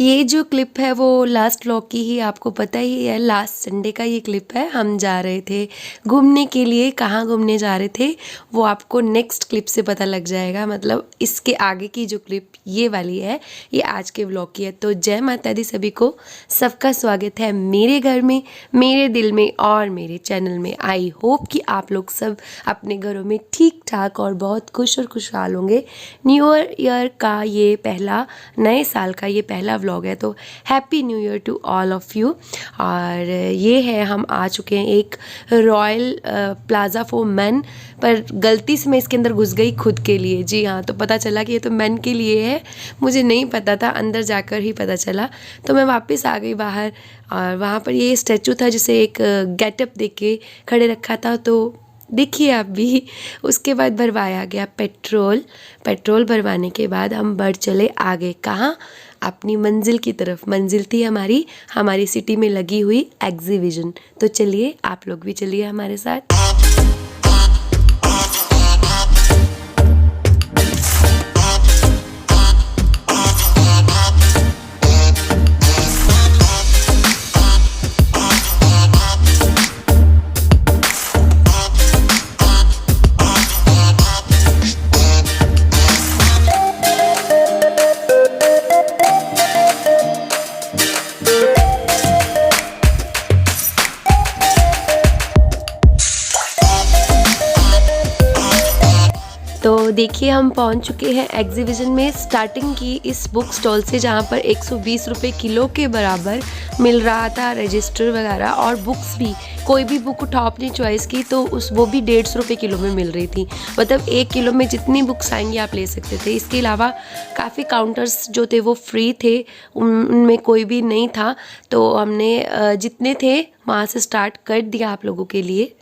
ये जो क्लिप है वो लास्ट व्लॉग की ही, आपको पता ही है, लास्ट संडे का ये क्लिप है। हम जा रहे थे घूमने के लिए। कहाँ घूमने जा रहे थे वो आपको नेक्स्ट क्लिप से पता लग जाएगा। मतलब इसके आगे की जो क्लिप ये वाली है ये आज के व्लॉग की है। तो जय माता दी सभी को, सबका स्वागत है मेरे घर में, मेरे दिल में और मेरे चैनल में। आई होप कि आप लोग सब अपने घरों में ठीक ठाक और बहुत खुश और खुशहाल होंगे। न्यू ईयर का ये पहला, नए साल का ये पहला व्लॉग है, तो happy new year to all of you. और ये है, हम आ चुके हैं एक रॉयल प्लाज़ा फॉर मेन, पर गलती से मैं इसके अंदर घुस गई खुद के लिए। जी हाँ, तो पता चला कि ये तो मेन के लिए है, मुझे नहीं पता था, अंदर जाकर ही पता चला। तो मैं वापस आ गई बाहर और वहाँ पर ये स्टैचू था जिसे एक गेटअप दे के खड़े रखा था, तो देखिए आप भी। उसके बाद भरवाया गया पेट्रोल भरवाने के बाद हम बढ़ चले आगे। कहाँ? अपनी मंजिल की तरफ। मंजिल थी हमारी सिटी में लगी हुई एग्जीबिशन। तो चलिए आप लोग भी चलिए हमारे साथ। तो देखिए हम पहुंच चुके हैं एग्जीबिशन में। स्टार्टिंग की इस बुक स्टॉल से, जहां पर 120 रुपये किलो के बराबर मिल रहा था रजिस्टर वगैरह, और बुक्स भी, कोई भी बुक उठाओ अपनी चॉइस की तो वो भी 150 रुपये किलो में मिल रही थी। मतलब 1 किलो में जितनी बुक्स आएंगी आप ले सकते थे। इसके अलावा काफ़ी काउंटर्स जो थे वो फ्री थे, उनमें कोई भी नहीं था। तो हमने जितने थे वहाँ से स्टार्ट कर दिया आप लोगों के लिए।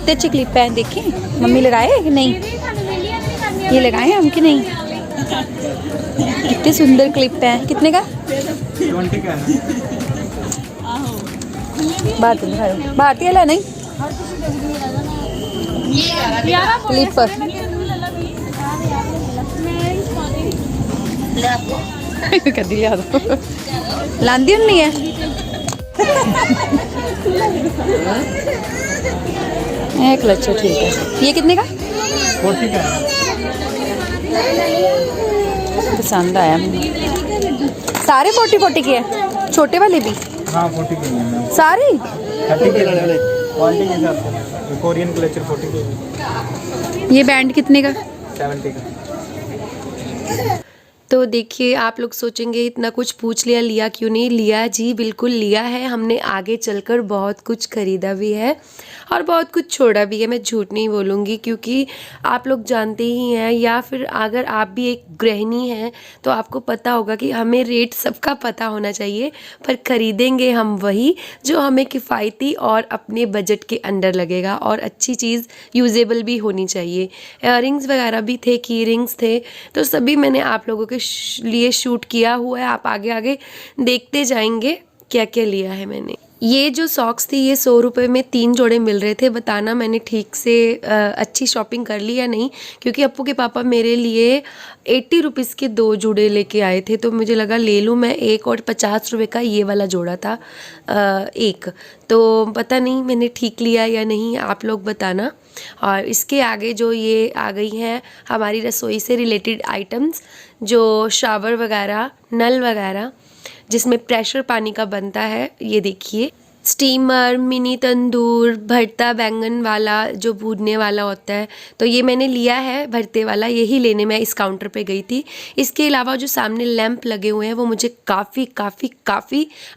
अच्छी क्लिप है, देखिए मम्मी लगाए कि नहीं, ये लगाए हैं हम कि नहीं। कितनी सुंदर क्लिप है। कितने का? 20 का है। भारतीय ला नहीं क्लिप कदी लिया दो, लांदी नहीं है। एक लच्छा, ठीक है। ये कितने का? 40 का है। पसंद आया मुझे। सारे 40 के हैं, छोटे वाले भी? हाँ 40 के हैं सारे। 30 के क्वालिटी के हिसाब से। कोरियन क्लचर 40 के। ये बैंड कितने का? 70 का। तो देखिए आप लोग सोचेंगे इतना कुछ पूछ लिया, लिया क्यों नहीं? लिया जी, बिल्कुल लिया है हमने। आगे चलकर बहुत कुछ खरीदा भी है और बहुत कुछ छोड़ा भी है। मैं झूठ नहीं बोलूँगी, क्योंकि आप लोग जानते ही हैं, या फिर अगर आप भी एक गृहिणी हैं तो आपको पता होगा कि हमें रेट सबका पता होना चाहिए, पर ख़रीदेंगे हम वही जो हमें किफ़ायती और अपने बजट के अंडर लगेगा, और अच्छी चीज़ यूजेबल भी होनी चाहिए। इयररिंग्स वगैरह भी थे, की रिंग्स थे, तो सभी मैंने आप लोगों के लिए शूट किया हुआ है। आप आगे आगे देखते जाएंगे क्या क्या लिया है मैंने। ये जो सॉक्स थी ये 100 रुपये में 3 जोड़े मिल रहे थे। बताना मैंने ठीक से अच्छी शॉपिंग कर ली या नहीं, क्योंकि अप्पू के पापा मेरे लिए 80 रुपीज़ के 2 जोड़े लेके आए थे, तो मुझे लगा ले लूँ मैं एक, और 50 रुपये का ये वाला जोड़ा था एक। तो पता नहीं मैंने ठीक लिया या नहीं, आप लोग बताना। और इसके आगे जो ये आ गई हैं हमारी रसोई से रिलेटेड आइटम्स, जो शावर वगैरह, नल वगैरह जिसमें प्रेशर पानी का बनता है। ये देखिए, स्टीमर, मिनी तंदूर, भरता बैंगन वाला जो भूनने वाला होता है, तो ये मैंने लिया है भरते वाला। यही लेने मैं इस काउंटर पे गई थी। इसके अलावा जो सामने लैंप लगे हुए हैं वो मुझे काफ़ी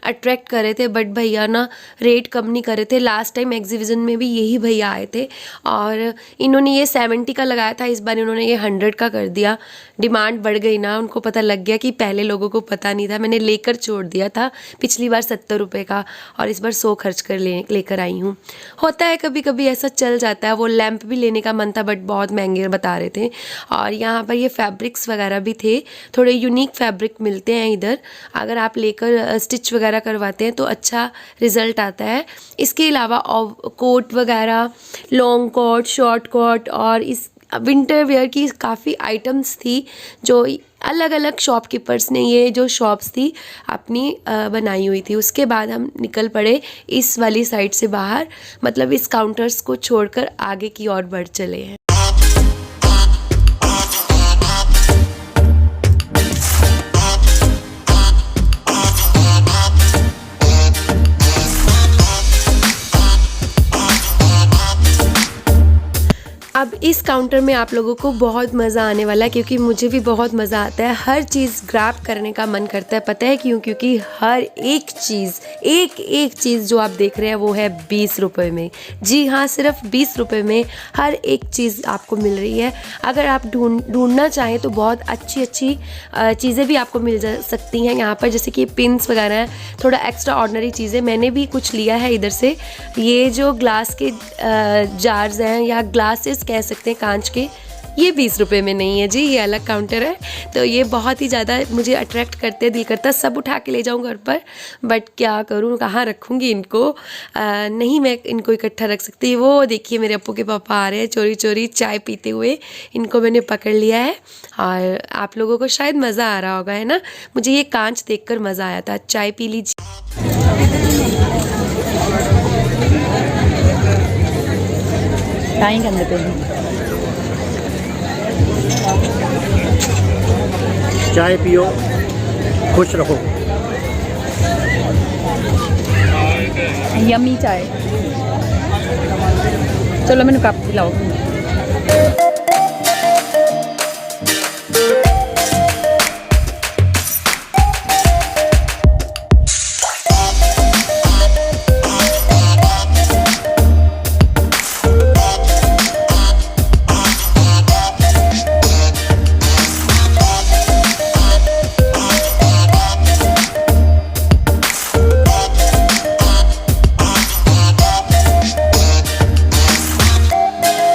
अट्रैक्ट कर रहे थे, बट भैया ना रेट कम नहीं कर रहे थे। लास्ट टाइम एग्जीबिशन में भी यही भैया आए थे और इन्होंने ये 70 का लगाया था, इस बार इन्होंने ये 100 का कर दिया। डिमांड बढ़ गई ना, उनको पता लग गया कि पहले लोगों को पता नहीं था। मैंने लेकर छोड़ दिया था पिछली बार 70 रुपये का, और इस बार 100 खर्च कर लेकर आई हूँ। होता है कभी कभी ऐसा चल जाता है। वो लैंप भी लेने का मन था बट बहुत महंगे बता रहे थे। और यहाँ पर ये फैब्रिक्स वगैरह भी थे, थोड़े यूनिक फैब्रिक मिलते हैं इधर। अगर आप लेकर स्टिच वगैरह करवाते हैं तो अच्छा रिज़ल्ट आता है। इसके अलावा कोट वगैरह, लॉन्ग कोट, शॉर्ट कोट और इस विंटर वेयर की काफ़ी आइटम्स थी जो अलग अलग शॉपकीपर्स ने ये जो शॉप्स थी अपनी बनाई हुई थी। उसके बाद हम निकल पड़े इस वाली साइड से बाहर, मतलब इस काउंटर्स को छोड़कर आगे की ओर बढ़ चले हैं। अब इस काउंटर में आप लोगों को बहुत मज़ा आने वाला है, क्योंकि मुझे भी बहुत मज़ा आता है। हर चीज़ ग्रैब करने का मन करता है। पता है क्यों? क्योंकि हर एक चीज़, एक चीज़ जो आप देख रहे हैं वो है 20 रुपये में। जी हाँ, सिर्फ 20 रुपये में हर एक चीज़ आपको मिल रही है। अगर आप ढूंढना चाहें तो बहुत अच्छी चीज़ें भी आपको मिल जा सकती हैं यहाँ पर, जैसे कि पिन्स वगैरह हैं, थोड़ा एक्स्ट्रा ऑर्डिनरी चीज़ें। मैंने भी कुछ लिया है इधर से। ये जो ग्लास के जार्स हैं या ग्लासेस कह सकते हैं, कांच के, ये 20 रुपये में नहीं है जी, ये अलग काउंटर है। तो ये बहुत ही ज़्यादा मुझे अट्रैक्ट करते हैं, दिल करता सब उठा के ले जाऊँ घर पर, बट क्या करूँ, कहाँ रखूँगी इनको। नहीं मैं इनको इकट्ठा रख सकती। वो देखिए मेरे अप्पू के पापा आ रहे हैं चोरी चोरी चाय पीते हुए। इनको मैंने पकड़ लिया है और आप लोगों को शायद मज़ा आ रहा होगा, है ना। मुझे ये कांच देखकर मज़ा आया था। चाय पी लीजिए। टाइम करने पे चाय पियो, खुश रहो। यम्मी चाय। चलो मैंने कप पिलाओ।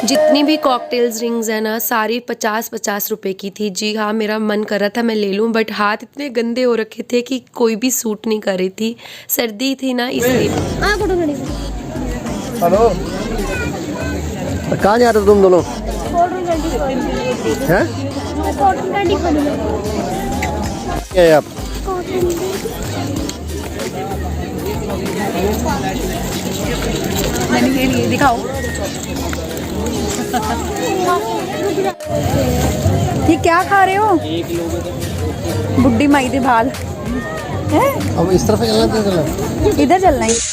जितनी भी कॉकटेल्स रिंग्स है ना, सारी 50-50 रुपए की थी। जी हाँ, मेरा मन कर रहा था मैं ले लूँ, बट हाथ इतने गंदे हो रखे थे कि कोई भी सूट नहीं कर रही थी। सर्दी थी ना, इसलिए। हेलो, कहाँ जा रहे हो तुम दोनों? हैं? क्या है आप? मैंने ये लिए, दिखाओ। ये क्या खा रहे हो? बुड्ढी माई दे भाल है। अब इस तरफ चलना, इधर चलना है।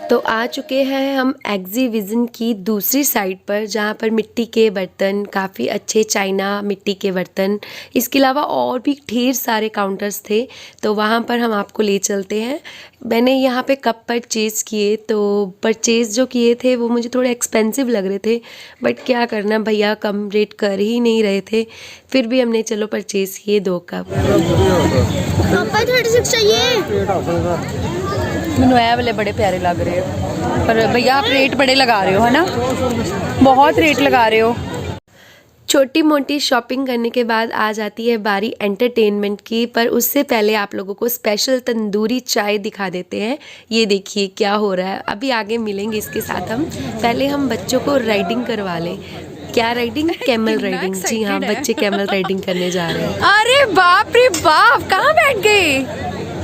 तो आ चुके हैं हम एग्जीबिशन की दूसरी साइड पर, जहाँ पर मिट्टी के बर्तन, काफ़ी अच्छे चाइना मिट्टी के बर्तन, इसके अलावा और भी ढेर सारे काउंटर्स थे। तो वहाँ पर हम आपको ले चलते हैं। मैंने यहाँ पे कप परचेज़ किए, तो परचेज़ जो किए थे वो मुझे थोड़े एक्सपेंसिव लग रहे थे, बट क्या करना, भैया कम रेट कर ही नहीं रहे थे। फिर भी हमने चलो परचेज़ किए 2 कप। पापा 36 चाहिए। मैंने ये वाले बड़े प्यारे लग रहे हो, पर भैया आप रेट बड़े लगा रहे हो, है ना, बहुत रेट लगा रहे हो। छोटी मोटी शॉपिंग करने के बाद आ जाती है बारी एंटरटेनमेंट की, पर उससे पहले आप लोगों को स्पेशल तंदूरी चाय दिखा देते हैं। ये देखिए क्या हो रहा है, अभी आगे मिलेंगे इसके साथ हम। पहले हम बच्चों को राइडिंग करवा लें। क्या राइडिंग? Camel riding. जी हाँ, बच्चे कैमल राइडिंग करने जा रहे हैं। अरे बाप रे बाप, कहाँ बैठ गए?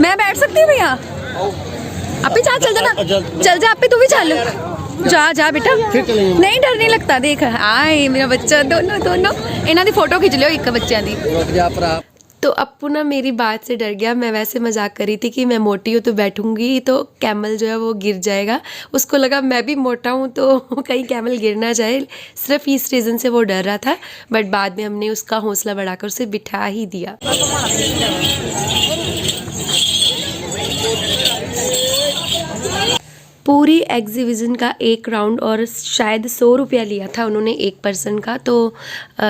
मैं बैठ सकती हूँ भैया? अपी चल जाना, चल जा अपी, तू भी चल, जा जा बेटा, नहीं डर नहीं लगता। देख आए मेरा बच्चा, दोनों इन्हां दी फोटो खिंच लियो एक बच्चों दी। तो अप्पू ना मेरी बात से डर गया। मैं वैसे मजाक कर रही थी कि मैं मोटी हूँ तो बैठूंगी तो कैमल जो है वो गिर जाएगा। उसको लगा मैं भी मोटा हूँ तो कहीं कैमल गिर ना जाए, सिर्फ इस रीज़न से वो डर रहा था। बट बाद में हमने उसका हौसला बढ़ाकर उसे बिठा ही दिया। पूरी एग्जीबिशन का एक राउंड और शायद 100 रुपया लिया था उन्होंने एक पर्सन का, तो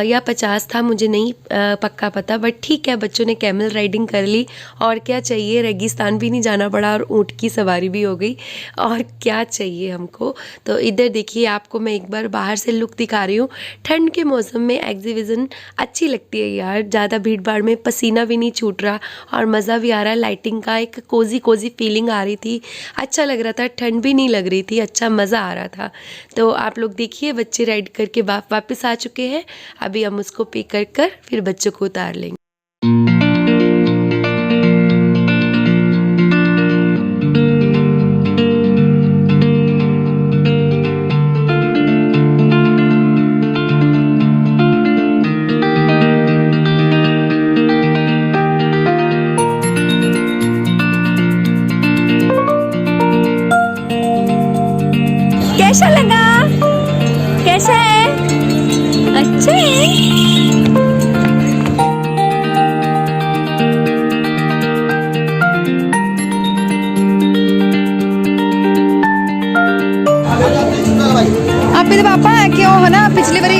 या 50 था, मुझे नहीं पक्का पता। बट ठीक है, बच्चों ने कैमल राइडिंग कर ली और क्या चाहिए, रेगिस्तान भी नहीं जाना पड़ा और ऊँट की सवारी भी हो गई, और क्या चाहिए हमको। तो इधर देखिए, आपको मैं एक बार बाहर से लुक दिखा रही हूँ। ठंड के मौसम में एग्जीबिशन अच्छी लगती है यार, ज़्यादा भीड़ भाड़ में पसीना भी नहीं छूट रहा और मज़ा भी आ रहा है। लाइटिंग का एक कोजी फीलिंग आ रही थी, अच्छा लग रहा था, ठंड भी नहीं लग रही थी, अच्छा मज़ा आ रहा था। तो आप लोग देखिए, बच्चे राइड करके वापस आ चुके हैं। अभी हम उसको पे कर फिर बच्चों को उतार लेंगे। कैसा लगा? कैसा है? अच्छा है? आप मेरे पापा है क्यों है ना, पिछली बारी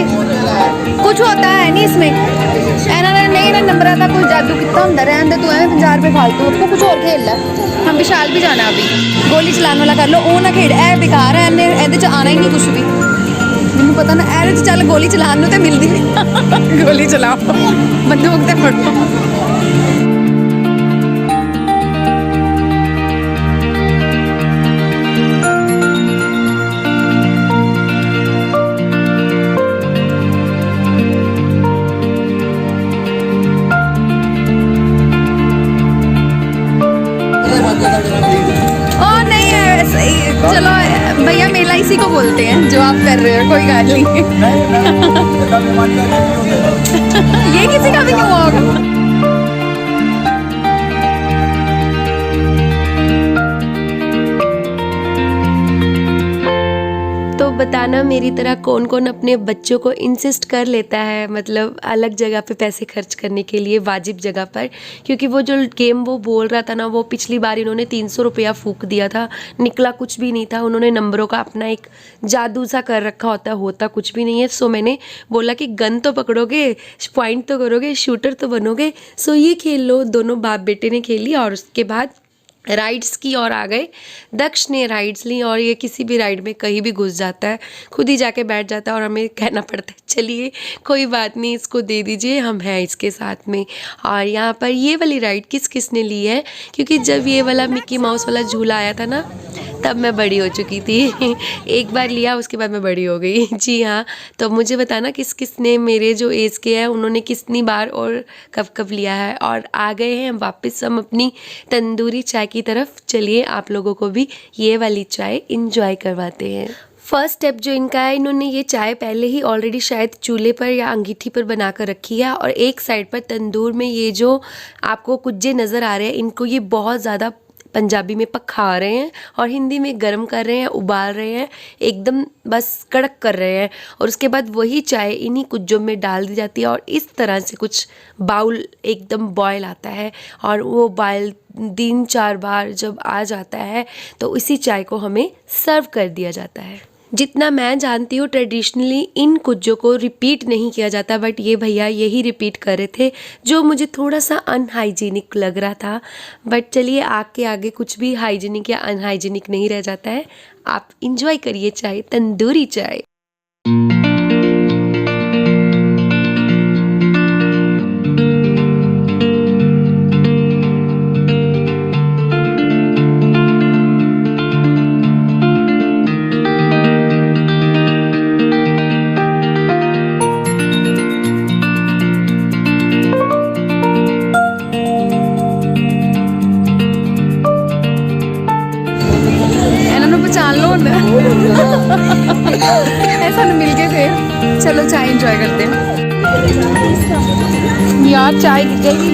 कुछ होता है नहीं इसमें, नहीं ना नंबर का कोई जादू कितना होंगे। रहन दे तू, 50 रुपये फालतू, आपको कुछ और खेल ला। हम विशाल भी जाना, अभी गोली चलाने वाला कर लो, वो ना खेड, ए बेकार है, ए आना ही नहीं कुछ भी। मैंने पता ना, ए चल गोली चलाने तो मिलती नहीं। गोली चलाओ, बंदूक ते फड़ो। चलो भैया, मेला इसी को बोलते हैं जो आप कर रहे हो, कोई बात नहीं। ये किसी का भी क्यों होगा। तो बताना मेरी तरह कौन कौन अपने बच्चों को इंसिस्ट कर लेता है, मतलब अलग जगह पे पैसे खर्च करने के लिए, वाजिब जगह पर। क्योंकि वो जो गेम वो बोल रहा था ना, वो पिछली बार इन्होंने 300 रुपया फूंक दिया था, निकला कुछ भी नहीं था। उन्होंने नंबरों का अपना एक जादू सा कर रखा होता कुछ भी नहीं है। सो मैंने बोला कि गन तो पकड़ोगे, पॉइंट तो करोगे, शूटर तो बनोगे, सो ये खेल लो। दोनों बाप बेटे ने खेली और उसके बाद राइड्स की और आ गए। दक्ष ने राइड्स ली और ये किसी भी राइड में कहीं भी घुस जाता है, खुद ही जाके बैठ जाता है और हमें कहना पड़ता है चलिए कोई बात नहीं, इसको दे दीजिए, हम हैं इसके साथ में। और यहाँ पर ये वाली राइड किस ने ली है, क्योंकि जब ये वाला मिक्की माउस वाला झूला आया था ना, तब मैं बड़ी हो चुकी थी। एक बार लिया, उसके बाद मैं बड़ी हो गई। जी हाँ, तो मुझे बताना किस ने, मेरे जो एज के हैं उन्होंने कितनी बार और कब लिया है। और आ गए हैं वापस हम अपनी तंदूरी चाय की तरफ। चलिए आप लोगों को भी ये वाली चाय इंजॉय करवाते हैं। फर्स्ट स्टेप जो इनका है, इन्होंने ये चाय पहले ही ऑलरेडी शायद चूल्हे पर या अंगीठी पर बना कर रखी है और एक साइड पर तंदूर में ये जो आपको कुज्जे नज़र आ रहे हैं, इनको ये बहुत ज़्यादा पंजाबी में पका रहे हैं और हिंदी में गर्म कर रहे हैं, उबाल रहे हैं, एकदम बस कड़क कर रहे हैं। और उसके बाद वही चाय इन्हीं कुज्जों में डाल दी जाती है और इस तरह से कुछ बाउल एकदम बॉयल आता है और वो बॉयल 3-4 बार जब आ जाता है तो इसी चाय को हमें सर्व कर दिया जाता है। जितना मैं जानती हूँ ट्रेडिशनली इन कुज्जों को रिपीट नहीं किया जाता, बट ये भैया यही रिपीट कर रहे थे जो मुझे थोड़ा सा अनहाइजीनिक लग रहा था। बट चलिए, आग के आगे कुछ भी हाइजीनिक या अनहाइजीनिक नहीं रह जाता है। आप इंजॉय करिए चाय, तंदूरी चाय। ऐसा मिल के फिर चलो चाय एंजॉय करते हैं। यार चाय दिखेगी।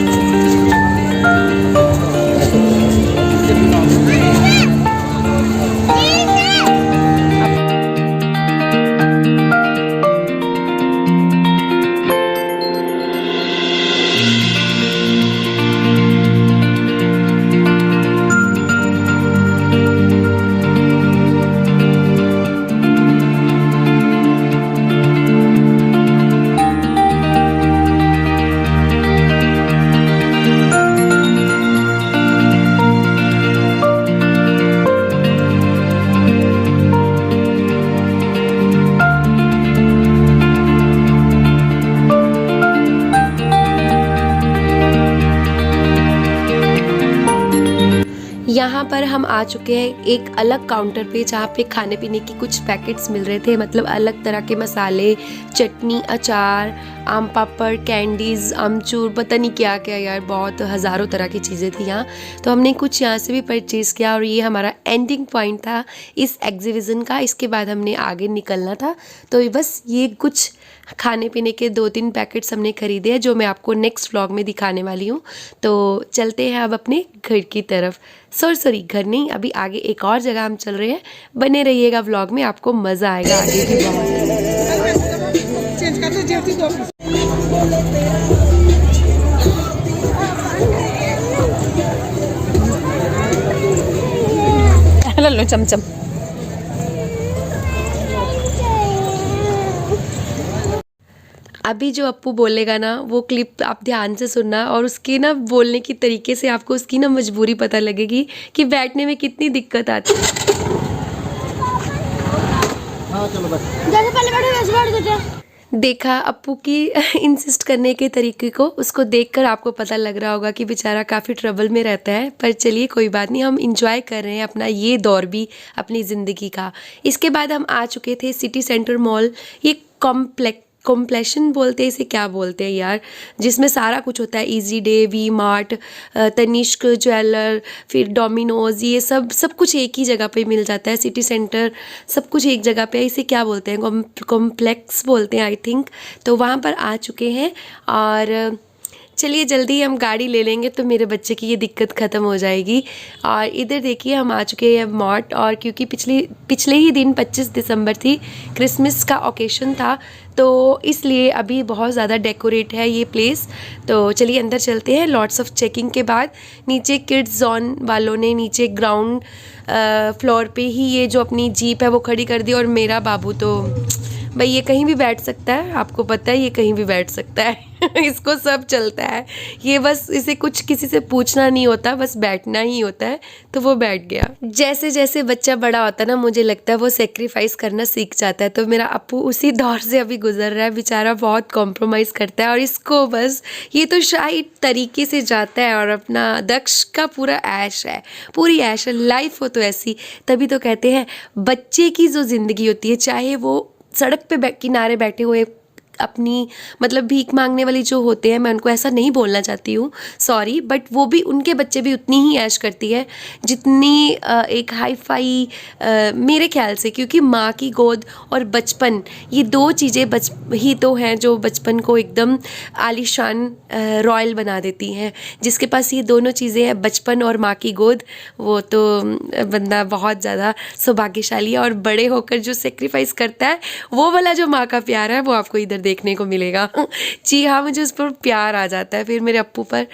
यहाँ पर हम आ चुके हैं एक अलग काउंटर पे, जहाँ पे खाने पीने की कुछ पैकेट्स मिल रहे थे, मतलब अलग तरह के मसाले, चटनी, अचार, आम पापड़, कैंडीज़, आमचूर, पता नहीं क्या क्या यार, बहुत हज़ारों तरह की चीज़ें थी यहाँ। तो हमने कुछ यहाँ से भी परचेज़ किया और ये हमारा एंडिंग पॉइंट था इस एग्जीबिशन का। इसके बाद हमने आगे निकलना था, तो बस ये कुछ खाने पीने के 2-3 पैकेट्स हमने खरीदे हैं जो मैं आपको नेक्स्ट व्लॉग में दिखाने वाली हूँ। तो चलते हैं अब अपने घर की तरफ। सॉरी घर नहीं, अभी आगे एक और जगह हम चल रहे हैं। बने रहिएगा व्लॉग में, आपको मज़ा आएगा आगे भी बहुत। ले लो चमचम। अभी जो अप्पू बोलेगा ना, वो क्लिप आप ध्यान से सुनना और उसके ना बोलने की तरीके से आपको उसकी ना मजबूरी पता लगेगी कि बैठने में कितनी दिक्कत आती है। हाँ चलो बस। जैसे पहले बैठे वैसे बैठ देते। देखा अप्पू की इंसिस्ट करने के तरीके को, उसको देखकर आपको पता लग रहा होगा कि बेचारा काफ़ी ट्रबल में रहता है। पर चलिए कोई बात नहीं, हम इंजॉय कर रहे हैं अपना ये दौर भी अपनी ज़िंदगी का। इसके बाद हम आ चुके थे सिटी सेंटर मॉल। ये कॉम्प्लेक्शन बोलते हैं इसे, क्या बोलते हैं यार, जिसमें सारा कुछ होता है। Easy Day, V Mart, Tanishq jeweller, फिर डोमिनोज, ये सब कुछ एक ही जगह पे मिल जाता है। सिटी सेंटर सब कुछ एक जगह पे है। इसे क्या बोलते हैं, कॉम्प्लेक्स बोलते हैं आई थिंक। तो वहाँ पर आ चुके हैं और चलिए जल्दी हम गाड़ी ले लेंगे तो मेरे बच्चे की ये दिक्कत ख़त्म हो जाएगी। और इधर देखिए हम आ चुके हैं मॉट, और क्योंकि पिछले ही दिन 25 दिसंबर थी, क्रिसमस का ओकेशन था, तो इसलिए अभी बहुत ज़्यादा डेकोरेट है ये प्लेस। तो चलिए अंदर चलते हैं। लॉट्स ऑफ चेकिंग के बाद नीचे किड्स जोन वालों ने नीचे ग्राउंड फ्लोर पे ही ये जो अपनी जीप है वो खड़ी कर दी। और मेरा बाबू तो भाई ये कहीं भी बैठ सकता है, आपको पता है ये कहीं भी बैठ सकता है इसको सब चलता है। ये बस इसे कुछ किसी से पूछना नहीं होता, बस बैठना ही होता है, तो वो बैठ गया। जैसे जैसे बच्चा बड़ा होता है ना, मुझे लगता है वो सेक्रीफाइस करना सीख जाता है। तो मेरा अप्पू उसी दौर से अभी गुजर रहा है, बेचारा बहुत कॉम्प्रोमाइज़ करता है। और इसको बस ये तो शाही तरीके से जाता है और अपना दक्ष का पूरा ऐश है, पूरी ऐश है। लाइफ हो तो ऐसी, तभी तो कहते हैं बच्चे की जो ज़िंदगी होती है, चाहे वो सड़क पे किनारे बैठे हुए अपनी मतलब भीख मांगने वाली जो होते हैं, मैं उनको ऐसा नहीं बोलना चाहती हूँ, सॉरी, बट वो भी, उनके बच्चे भी उतनी ही ऐश करती है जितनी एक हाई फाई मेरे ख्याल से। क्योंकि माँ की गोद और बचपन, ये दो चीज़ें ही तो हैं जो बचपन को एकदम आलीशान रॉयल बना देती हैं। जिसके पास ये दोनों चीज़ें हैं, बचपन और माँ की गोद, वो तो बंदा बहुत ज़्यादा सौभाग्यशाली है। और बड़े होकर जो सेक्रीफाइस करता है, वो वाला जो माँ का प्यार है, वो आपको इधर देखने को मिलेगा। जी हाँ, मुझे उस पर प्यार आ जाता है। फिर मेरे अप्पू पर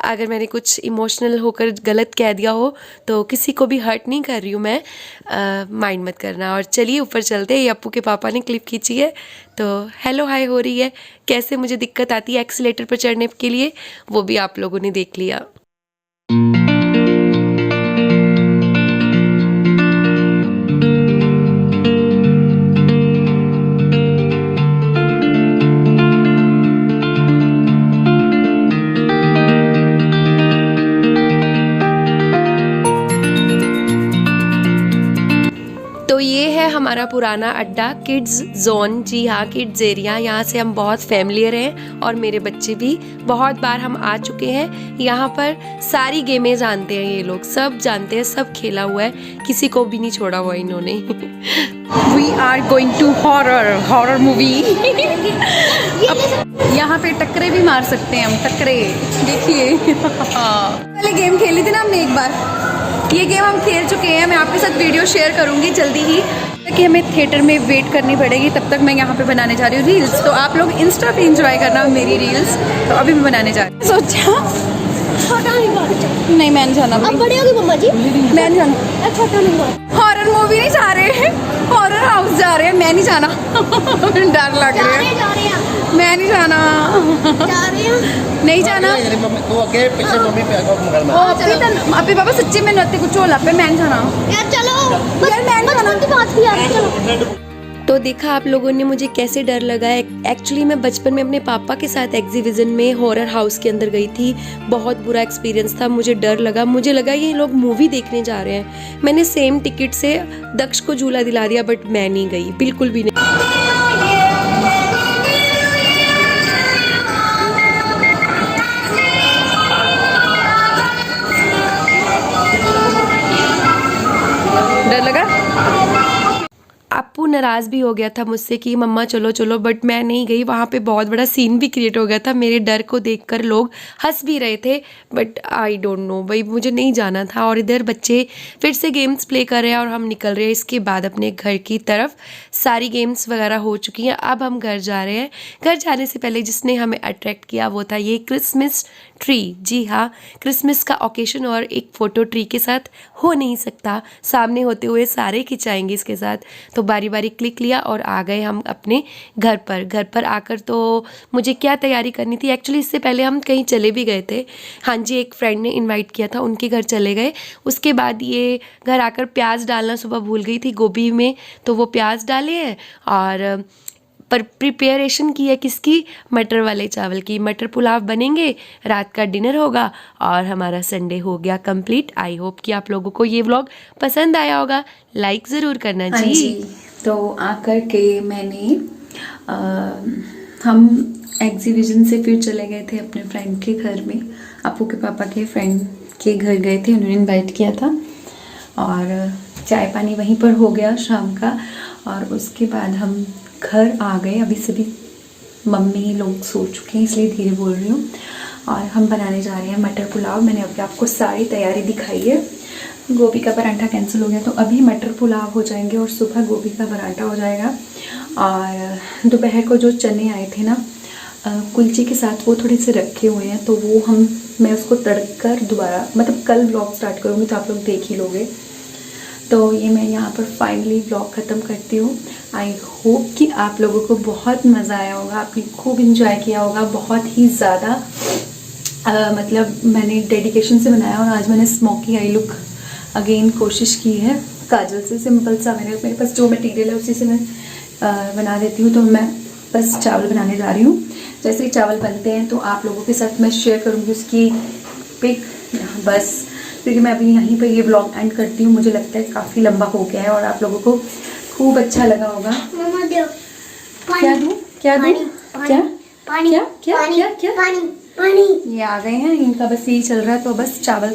अगर मैंने कुछ इमोशनल होकर गलत कह दिया हो तो किसी को भी हर्ट नहीं कर रही हूँ मैं, माइंड मत करना। और चलिए ऊपर चलते हैं। ये अप्पू के पापा ने क्लिप खींची है, तो हेलो हाय हो रही है। कैसे मुझे दिक्कत आती है एक्सीलेटर पर चढ़ने के लिए, वो भी आप लोगों ने देख लिया। ये है हमारा पुराना अड्डा, किड्स जोन। जी हाँ, किड्स एरिया। यहाँ से हम बहुत फैमिलियर हैं और मेरे बच्चे भी बहुत बार हम आ चुके हैं। यहाँ पर सारी गेमें जानते हैं ये लोग, सब जानते हैं, सब खेला हुआ है, किसी को भी नहीं छोड़ा हुआ इन्होंने। We are going to horror movie. यहाँ पे टक्करे भी मार सकते हैं हम, टक्करे देखिए। पहले गेम खेली थी ना हमने एक बार, ये गेम हम खेल चुके हैं। मैं आपके साथ वीडियो शेयर करूंगी जल्दी ही, कि हमें थिएटर में वेट करनी पड़ेगी, तब तक मैं यहाँ पे बनाने जा रही हूँ रील्स। तो आप लोग इंस्टा पे एंजॉय करना मेरी रील्स। तो अभी मैं बनाने जा रही हूँ। सोचा छोटा नहीं नहीं, मैं नहीं जाना, अब बड़े होगी मम्मा जी, मैं नहीं जाना। छोटा नहीं हॉरर मूवी नहीं जा रहे हैं, हॉरर हाउस जा रहे हैं। मैं नहीं जाना, डर लग रहा है। जा रहे हैं मैं नहीं जाना, जा रहे हैं। नहीं जाना। तू अके पीछे मम्मी पे आको मगर मैं अभी बाबा सच्ची में नत्ते कुछ होला पे मैं नहीं जाना। यार चलो, यार मैं नहीं जाना। बचपन की बात थी यार, चलो। तो देखा आप लोगों ने मुझे कैसे डर लगा है। एक्चुअली मैं बचपन में अपने पापा के साथ एग्जीबिशन में हॉरर हाउस के अंदर गई थी। बहुत बुरा एक्सपीरियंस था, मुझे डर लगा। मुझे लगा ये लोग मूवी देखने जा रहे हैं। मैंने सेम टिकट से दक्ष को झूला दिला दिया, बट मैं नहीं गई, बिल्कुल भी नहीं। डर लगा। अप्पू नाराज़ भी हो गया था मुझसे कि मम्मा चलो चलो, बट मैं नहीं गई। वहाँ पे बहुत बड़ा सीन भी क्रिएट हो गया था। मेरे डर को देखकर लोग हंस भी रहे थे, बट आई डोंट नो भाई, मुझे नहीं जाना था। और इधर बच्चे फिर से गेम्स प्ले कर रहे हैं और हम निकल रहे हैं इसके बाद अपने घर की तरफ। सारी गेम्स वगैरह हो चुकी हैं, अब हम घर जा रहे हैं। घर जाने से पहले जिसने हमें अट्रैक्ट किया वो था ये क्रिसमस ट्री। जी हाँ, क्रिसमस का ओकेशन और एक फ़ोटो ट्री के साथ हो नहीं सकता, सामने होते हुए सारे खिंचाएंगे इसके साथ। तो बारी बारी क्लिक लिया और आ गए हम अपने घर पर। घर पर आकर तो मुझे क्या तैयारी करनी थी, एक्चुअली इससे पहले हम कहीं चले भी गए थे। हाँ जी, एक फ्रेंड ने इनवाइट किया था, उनके घर चले गए। उसके बाद ये घर आकर प्याज डालना सुबह भूल गई थी गोभी में, तो वो प्याज डाले हैं। और पर प्रिपरेशन की है किसकी, मटर वाले चावल की। मटर पुलाव बनेंगे, रात का डिनर होगा और हमारा संडे हो गया कंप्लीट। आई होप कि आप लोगों को ये व्लॉग पसंद आया होगा, लाइक ज़रूर करना जी। हाँ जी, तो आकर के मैंने हम एग्जीबिशन से फिर चले गए थे अपने फ्रेंड के घर में। अप्पू के पापा के फ्रेंड के घर गए थे, उन्होंने इनवाइट किया था और चाय पानी वहीं पर हो गया शाम का। और उसके बाद हम घर आ गए। अभी सभी मम्मी लोग सो चुके हैं, इसलिए धीरे बोल रही हूँ। और हम बनाने जा रहे हैं मटर पुलाव। मैंने अभी आपको सारी तैयारी दिखाई है। गोभी का पराठा कैंसिल हो गया, तो अभी मटर पुलाव हो जाएंगे और सुबह गोभी का पराठा हो जाएगा। और दोपहर को जो चने आए थे ना कुलचे के साथ, वो थोड़े से रखे हुए हैं, तो वो मैं उसको तड़क कर दोबारा, मतलब कल व्लॉग स्टार्ट करूँगी तो आप लोग देख ही लोगे। तो ये मैं यहाँ पर फाइनली व्लॉग ख़त्म करती हूँ। आई होप कि आप लोगों को बहुत मज़ा आया होगा, आपने खूब इंजॉय किया होगा, बहुत ही ज़्यादा। मतलब मैंने डेडिकेशन से बनाया और आज मैंने स्मोकी आई लुक अगेन कोशिश की है। काजल से सिंपल सा, मेरे पास जो मटेरियल है उसी से मैं बना देती हूँ। तो मैं बस चावल बनाने जा रही हूँ। जैसे ही चावल बनते हैं तो आप लोगों के साथ मैं शेयर करूँगी उसकी पिक, बस। क्योंकि मैं अभी यहीं पर ये व्लॉग एंड करती हूँ। मुझे लगता है काफ़ी लंबा हो गया है और आप लोगों को खूब अच्छा लगा होगा। मम्मा दो क्या दूँ, क्या दूँ, क्या पानी, क्या क्या पानी, क्या क्या पानी, पानी, ये आ गए हैं, इनका बस यही चल रहा है। तो बस चावल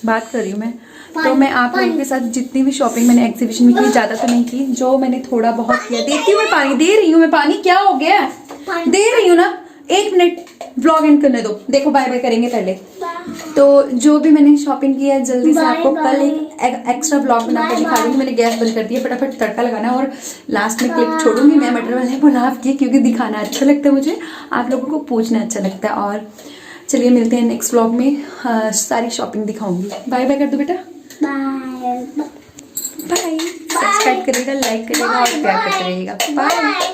बात कर रही हूँ मैं। तो मैं आप लोगों के साथ जितनी भी शॉपिंग मैंने एग्जीबिशन में की, ज़्यादा तो नहीं की, जो मैंने थोड़ा बहुत किया। देखती हूँ मैं पानी दे रही हूँ, मैं पानी क्या हो गया है, दे रही हूँ ना। 1 मिनट व्लॉग एंड करने दो। देखो बाय बाय करेंगे पहले। तो जो भी मैंने शॉपिंग की है जल्दी से आपको कल एक एक्स्ट्रा ब्लॉग बना के दिखा दूंगी। मैंने गैस बंद कर दिया, फटाफट तड़का लगाना और लास्ट में क्लिप छोड़ूंगी मैं मटर वाले पुलाव की, क्योंकि दिखाना अच्छा लगता है मुझे, आप लोगों को पूछना अच्छा लगता है। और चलिए मिलते हैं नेक्स्ट व्लॉग में, सारी शॉपिंग दिखाऊंगी। बाय बाय कर दो बेटा, बाय बाय। सब्सक्राइब करिएगा, लाइक करिएगा और प्यार करते रहिएगा। बाय।